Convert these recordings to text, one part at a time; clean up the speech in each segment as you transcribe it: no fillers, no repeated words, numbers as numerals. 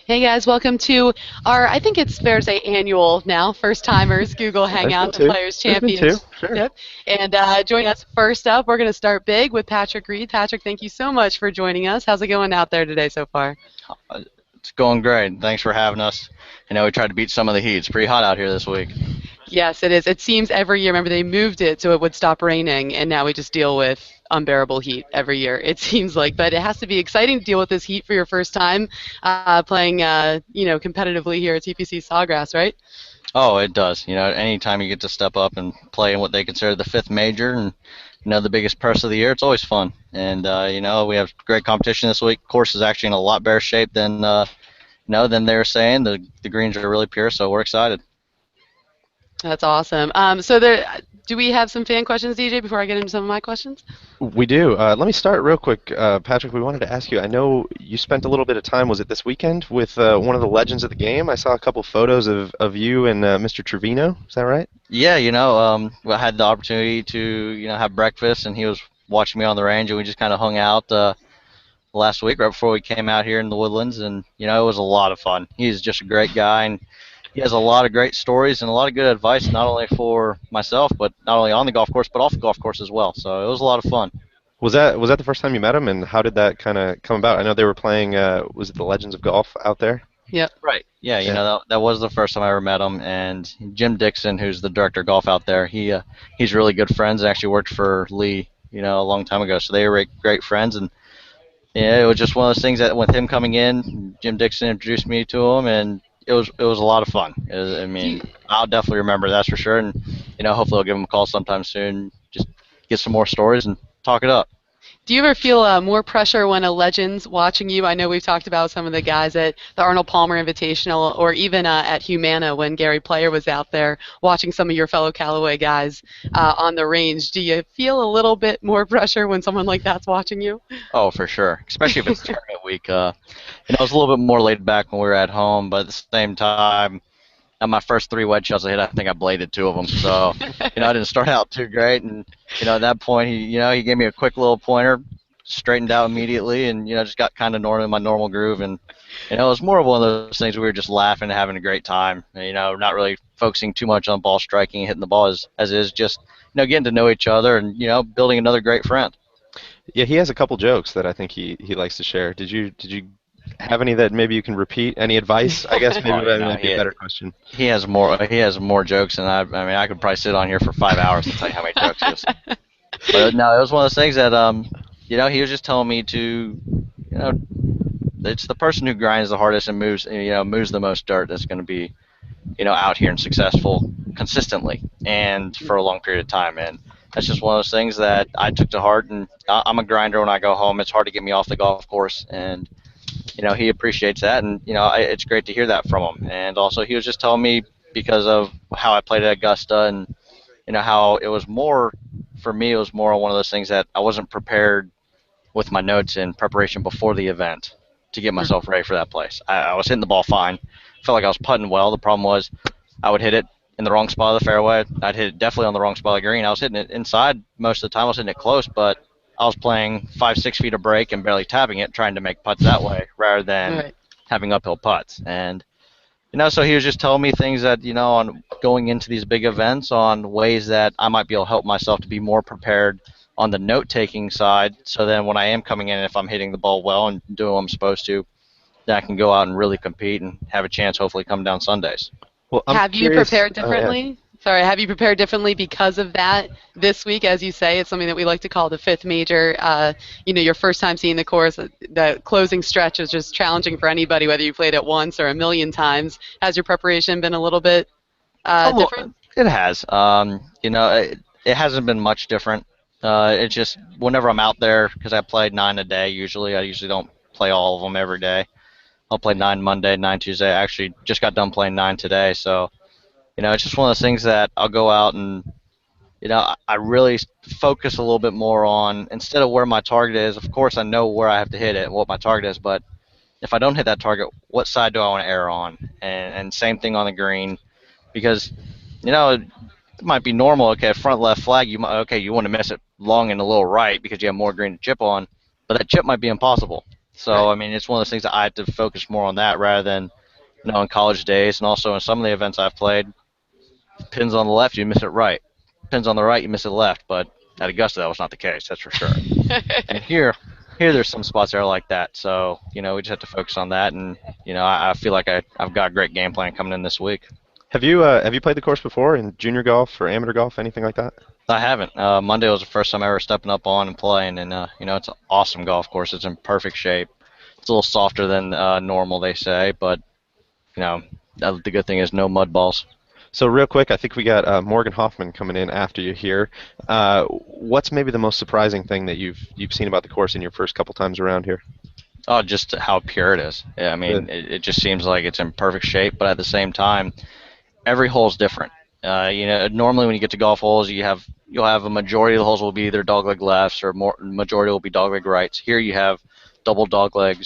Hey guys, welcome to our, I think it's fair to say annual now, first timers Google There's been Hangout and two. Players There's been two. Championship. Sure. And joining us first up, we're going to start big with Patrick Reed. Patrick, thank you so much for joining us. How's it going out there today so far? It's going great. Thanks for having us. We tried to beat some of the heat. It's pretty hot out here this week. Yes, it is. It seems every year, remember they moved it so it would stop raining, and now we just deal with unbearable heat every year, it seems like. But it has to be exciting to deal with this heat for your first time playing, competitively here at TPC Sawgrass, right? Oh, it does. Anytime you get to step up and play in what they consider the fifth major and, the biggest purse of the year, it's always fun. And, we have great competition this week. Course is actually in a lot better shape than they were saying. The greens are really pure, so we're excited. That's awesome. Do we have some fan questions, DJ, before I get into some of my questions? We do. Let me start real quick, Patrick. We wanted to ask you. I know you spent a little bit of time. Was it this weekend with one of the legends of the game? I saw a couple photos of you and Mr. Trevino. Is that right? Yeah, I had the opportunity to, have breakfast, and he was watching me on the range, and we just kind of hung out last week right before we came out here in the Woodlands, and it was a lot of fun. He's just a great guy, and he has a lot of great stories and a lot of good advice, not only for myself, but not only on the golf course, but off the golf course as well. So it was a lot of fun. Was that the first time you met him, and how did that kind of come about? I know they were playing. Was it the Legends of Golf out there? Yep. Right. Yeah, Yeah. that was the first time I ever met him, and Jim Dixon, who's the director of golf out there, he's really good friends. And actually worked for Lee, a long time ago. So they were great friends, and yeah, it was just one of those things that with him coming in, Jim Dixon introduced me to him, and it was a lot of fun. I'll definitely remember that's for sure, and hopefully I'll give him a call sometime soon, just get some more stories and talk it up. Do you ever feel more pressure when a legend's watching you? I know we've talked about some of the guys at the Arnold Palmer Invitational or even at Humana when Gary Player was out there watching some of your fellow Callaway guys on the range. Do you feel a little bit more pressure when someone like that's watching you? Oh, for sure, especially if it's tournament week. It was a little bit more laid back when we were at home, but at the same time, on my first three wedge shots I hit, I think I bladed two of them. So, I didn't start out too great, and at that point, he gave me a quick little pointer, straightened out immediately, and just got kind of in my normal groove, and it was more of one of those things we were just laughing and having a great time, not really focusing too much on ball striking and hitting the ball as is, just getting to know each other and building another great friend. Yeah, he has a couple jokes that I think he likes to share. Did you have any that maybe you can repeat? Any advice? I guess maybe Oh, that might be a better question. He has more jokes, and I could probably sit on here for 5 hours to tell you how many jokes he has. But no, it was one of those things that he was just telling me to, it's the person who grinds the hardest and moves the most dirt that's going to be, out here and successful consistently and for a long period of time. And that's just one of those things that I took to heart. And I'm a grinder when I go home. It's hard to get me off the golf course, and he appreciates that, and it's great to hear that from him. And also, he was just telling me because of how I played at Augusta, and how it was more for me. It was more one of those things that I wasn't prepared with my notes in preparation before the event to get myself ready for that place. I was hitting the ball fine, felt like I was putting well. The problem was I would hit it in the wrong spot of the fairway. I'd hit it definitely on the wrong spot of the green. I was hitting it inside most of the time. I was hitting it close, but I was playing 5, 6 feet of break and barely tapping it, trying to make putts that way rather than Right. having uphill putts. And so he was just telling me things that on going into these big events, on ways that I might be able to help myself to be more prepared on the note-taking side. So then when I am coming in, if I'm hitting the ball well and doing what I'm supposed to, then I can go out and really compete and have a chance, hopefully, come down Sundays. Well, I'm Have you curious. prepared Oh, yeah. differently? Sorry, have you prepared differently because of that this week? As you say, it's something that we like to call the fifth major. Your first time seeing the course, the closing stretch is just challenging for anybody, whether you played it once or a million times. Has your preparation been a little bit different? It has. It hasn't been much different. It's just whenever I'm out there, because I play 9 a day usually. I usually don't play all of them every day. I'll play 9 Monday, 9 Tuesday. I actually just got done playing 9 today. So, it's just one of those things that I'll go out and, I really focus a little bit more on, instead of where my target is. Of course, I know where I have to hit it and what my target is, but if I don't hit that target, what side do I want to err on? And same thing on the green, because, it might be normal. Okay, front left flag. You want to miss it long and a little right because you have more green to chip on, but that chip might be impossible. So Right. I mean, it's one of those things that I have to focus more on that rather than in college days, and also in some of the events I've played. Pins on the left, you miss it right. Pins on the right, you miss it left. But at Augusta, that was not the case. That's for sure. And here there's some spots that are like that. So we just have to focus on that, and I feel like I've got a great game plan coming in this week. Have you played the course before in junior golf or amateur golf, anything like that? I haven't. Monday was the first time ever stepping up on and playing, and it's an awesome golf course. It's in perfect shape. It's a little softer than normal, they say, but the good thing is no mud balls. So real quick, I think we got Morgan Hoffman coming in after you here. What's maybe the most surprising thing that you've seen about the course in your first couple times around here? Oh, just how pure it is. Yeah, I mean, Yeah. it just seems like it's in perfect shape, but at the same time, every hole's different. Normally when you get to golf holes, you'll have a majority of the holes will be either dogleg lefts or majority will be dogleg rights. Here you have double dogleg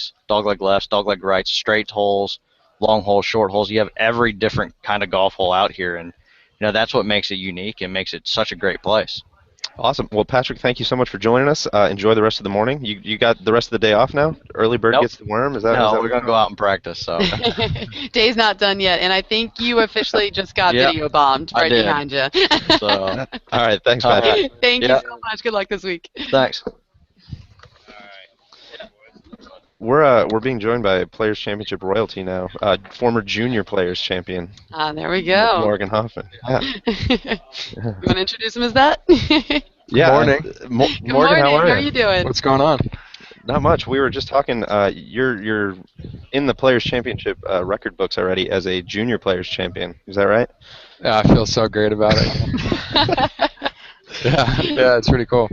lefts, dogleg rights, straight holes, long holes, short holes. You have every different kind of golf hole out here, and that's what makes it unique and makes it such a great place. Awesome. Well, Patrick, thank you so much for joining us. Enjoy the rest of the morning. You got the rest of the day off now? Early bird Nope. gets the worm. Is that? No, Is that we're what gonna go out and practice. So Day's not done yet, and I think you officially just got Yep, video bombed I right did. behind you. So All right. Thanks, all Patrick. right. Thank you Yep. so much. Good luck this week. Thanks. We're being joined by Players Championship royalty now. Former junior Players Champion There we go. Morgan Hoffman. Yeah. You want to introduce him as that? Yeah. Morning. Good Morgan, morning. how are you doing? What's going on? Not much. We were just talking. You're in the Players Championship record books already as a junior Players Champion. Is that right? Yeah, I feel so great about it. Yeah, it's pretty cool.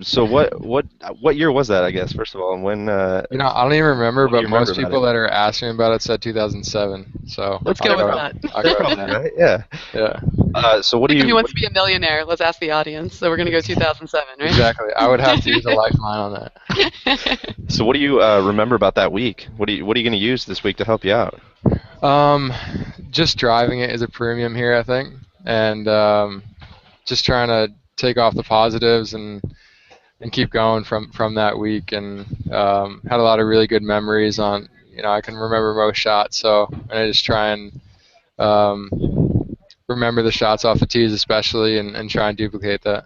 So what year was that? I guess first of all, and when? I don't even remember, What do but you most remember about people it? that are asking me about it said 2007. So Let's I'll go with go- that. I'll go with that. Right? Yeah. Yeah, So what do Who you? wants to be a millionaire? Let's ask the audience. So we're going to go 2007, right? exactly. I would have to use a lifeline on that. So what do you remember about that week? What are you going to use this week to help you out? Just driving it is a premium here, I think, and just trying to take off the positives and keep going from that week. And had a lot of really good memories on. I can remember most shots, so I just try and remember the shots off the tees, especially, and try and duplicate that.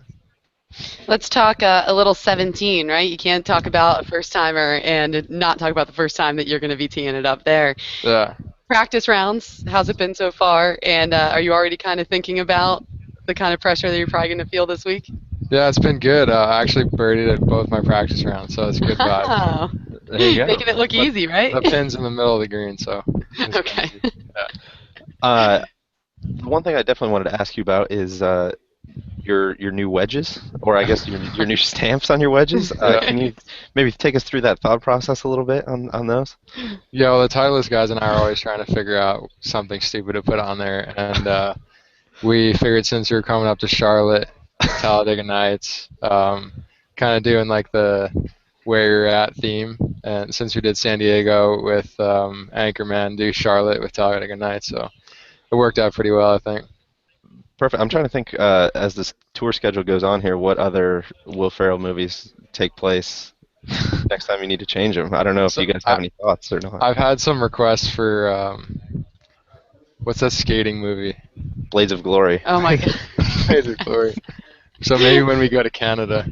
Let's talk a little 17, right? You can't talk about a first timer and not talk about the first time that you're going to be teeing it up there. Yeah. Practice rounds, how's it been so far? And are you already kind of thinking about the kind of pressure that you're probably going to feel this week? Yeah, it's been good. I actually birdied at both my practice rounds, so it's a good vibe. Oh, There you go. making it look easy, right? The pin's in the middle of the green, so. it's Okay. easy. The one thing I definitely wanted to ask you about is your new wedges, or I guess your new stamps on your wedges. Can you maybe take us through that thought process a little bit on those? Yeah, well, the Titleist guys and I are always trying to figure out something stupid to put on there, and we figured since we were coming up to Charlotte, Talladega Nights, kind of doing like the where you're at theme, and since we did San Diego with Anchorman, do Charlotte with Talladega Nights, so it worked out pretty well, I think. Perfect. I'm trying to think as this tour schedule goes on here, what other Will Ferrell movies take place next time you need to change them. I don't know if So you guys have any thoughts or not. I've had some requests for what's that skating movie? Blades of Glory. Oh my God. Blades of Glory. So maybe when we go to Canada.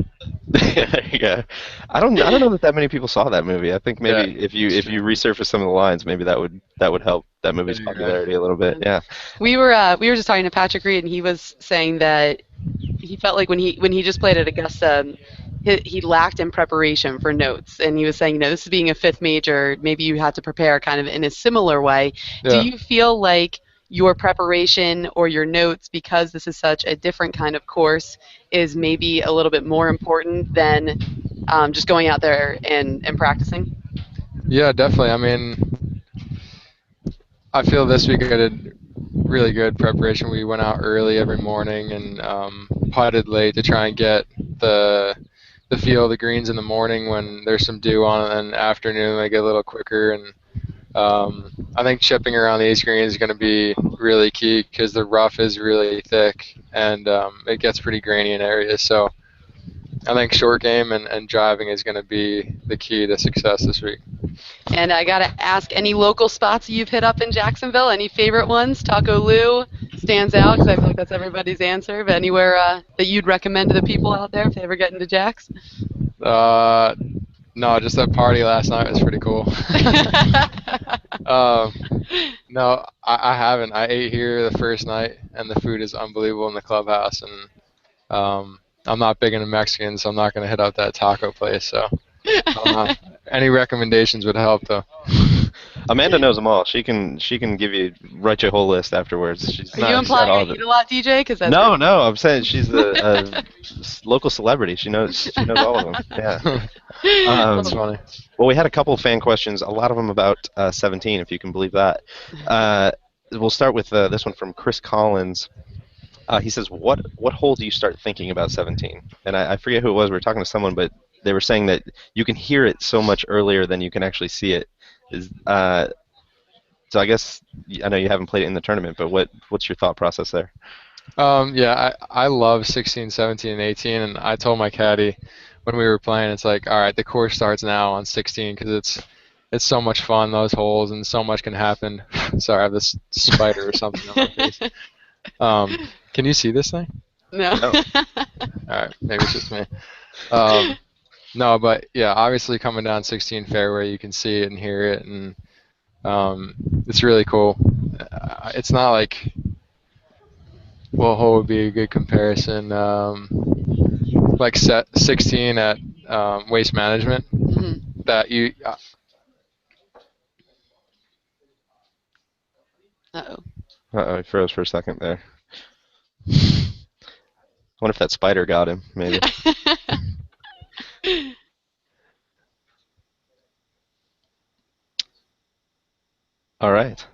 There you go. I don't know that many people saw that movie. I think maybe Yeah. if you resurface some of the lines, maybe that would help that movie's There you go. popularity a little bit. Yeah. We were just talking to Patrick Reed, and he was saying that he felt like when he just played at Augusta, he lacked in preparation for notes, and he was saying, this is being a fifth major, maybe you had to prepare kind of in a similar way. Yeah. Do you feel like your preparation or your notes, because this is such a different kind of course, is maybe a little bit more important than just going out there and practicing? Yeah, definitely. I mean, I feel this week I did really good preparation. We went out early every morning and putted late to try and get the feel of the greens in the morning when there's some dew on it, and in the afternoon they get a little quicker. And I think chipping around these greens is going to be really key because the rough is really thick and it gets pretty grainy in areas. So I think short game and driving is going to be the key to success this week. And I got to ask, any local spots you've hit up in Jacksonville? Any favorite ones? Taco Lou stands out because I feel like that's everybody's answer. But anywhere that you'd recommend to the people out there if they ever get into Jacks? No, just that party last night was pretty cool. No, I haven't. I ate here the first night, and the food is unbelievable in the clubhouse. And I'm not big into Mexican, so I'm not going to hit up that taco place. So any recommendations would help, though. Amanda knows them all. She can write you a whole list afterwards. Are you implying I eat a lot, DJ? Cause that's no, I'm saying she's a local celebrity. She knows all of them. Yeah. That's funny. Well, we had a couple of fan questions. A lot of them about 17, if you can believe that. We'll start with this one from Chris Collins. He says, "What hole do you start thinking about 17?" And I forget who it was. We were talking to someone, but they were saying that you can hear it so much earlier than you can actually see it. So I guess I know you haven't played it in the tournament, but what's your thought process there? Yeah, I love 16, 17, and 18, and I told my caddy when we were playing, it's like, all right, the course starts now on 16 because it's so much fun, those holes, and so much can happen. Sorry, I have this spider or something on my face. Can you see this thing? No. All right, maybe it's just me. No, but yeah, obviously coming down 16 fairway, you can see it and hear it, and it's really cool. It's not like what hole would be a good comparison? Like set 16 at Waste Management. Mm-hmm. That you. Uh-oh, he froze for a second there. I wonder if that spider got him, maybe. All right.